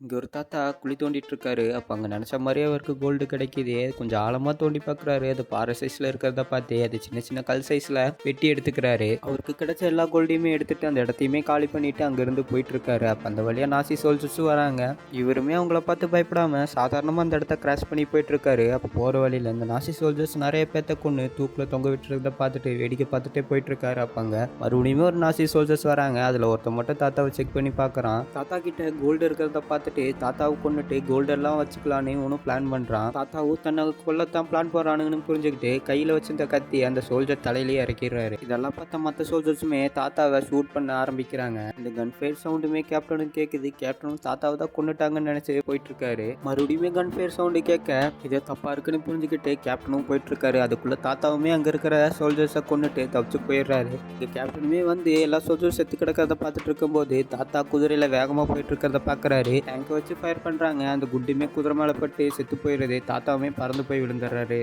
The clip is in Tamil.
இங்க ஒரு தாத்தா குழி தோண்டிட்டு இருக்காரு. அப்ப அங்க நெனச்ச மாரியே அவருக்கு கோல்டு கிடைக்குது. கொஞ்சம் ஆழமா தோண்டி பார்க்குறாரு. அது பாறை சைஸ்ல இருக்கிறத பார்த்து, அது சின்ன சின்ன கல் சைஸ்ல வெட்டி எடுத்துக்கிறாரு. அவருக்கு கிடைச்ச எல்லா கோல்டையுமே எடுத்துட்டு அந்த இடத்தையுமே காலி பண்ணிட்டு அங்கிருந்து போயிட்டு இருக்காரு. அப்ப அந்த வழியா நாசி சோல்ஜர்ஸும் வராங்க. இவருமே அவங்கள பார்த்து பயப்படாம சாதாரணமா அந்த இடத்த கிராஸ் பண்ணி போயிட்டு இருக்காரு. அப்ப போற வழியில இந்த நாசி சோல்ஜர்ஸ் நெறைய பேத்த கொன்னு தூக்குல தொங்க விட்டுறத பார்த்துட்டு வேடிக்கை பார்த்துட்டே போயிட்டு இருக்காரு. அப்ப அங்க மறுபடியும் ஒரு நாசி சோல்ஜர்ஸ் வராங்க. அதுல ஒருத்தன் மட்டும் தாத்தாவை செக் பண்ணி பார்க்கறான். தாத்தா கிட்ட கோல்டு இருக்கிறத பார்த்துட்டு தாத்தாவை கொன்னுட்டு கோல்டு எல்லாம் வச்சுக்கலான்னு இவனும் பிளான் பண்றான். தாத்தாவும் தன்னை கொல்லத்தான் பிளான் போறானுங்கன்னு புரிஞ்சுக்கிட்டு கையில வச்சிருந்த கத்தி அந்த சோல்ஜர் தலையிலேயே இறக்கிடுறாரு. இதெல்லாம் பார்த்த மற்ற சோல்ஜர்ஸுமே தாத்தாவை ஷூட் பண்ண ஆரம்பிக்கிறாங்க. இந்த கன் ஃபயர் சவுண்டுமே கேப்டனுக்கு கேக்குது. கேப்டனும் தாத்தாவை தான் கொன்னுட்டாங்கன்னு நினைச்சு போயிட்டு இருக்காரு. மறுபடியும் கன் ஃபயர் சவுண்டு கேட்க இதே தப்பா இருக்குன்னு புரிஞ்சுக்கிட்டு கேப்டனும் போயிட்டு இருக்காரு. அதுக்குள்ள தாத்தாவுமே அங்க இருக்கிற சோல்ஜர்ஸை கொன்னுட்டு தப்பிச்சு போயிடுறாரு. இங்க கேப்டனுமே வந்து எல்லா சோல்ஜர்ஸ் செத்து கிடக்கிறத பார்த்துட்டு இருக்கும்போது தாத்தா குதிரையில வேகமா போயிட்டு இருக்கிறத பாக்குறாரு. டேங்கை வச்சு ஃபயர் பண்றாங்க. அந்த குண்டுமே குதிரை மேல பட்டு செத்து போயிடுது. தாத்தாவுமே பறந்து போய் விழுந்துடுறாரு.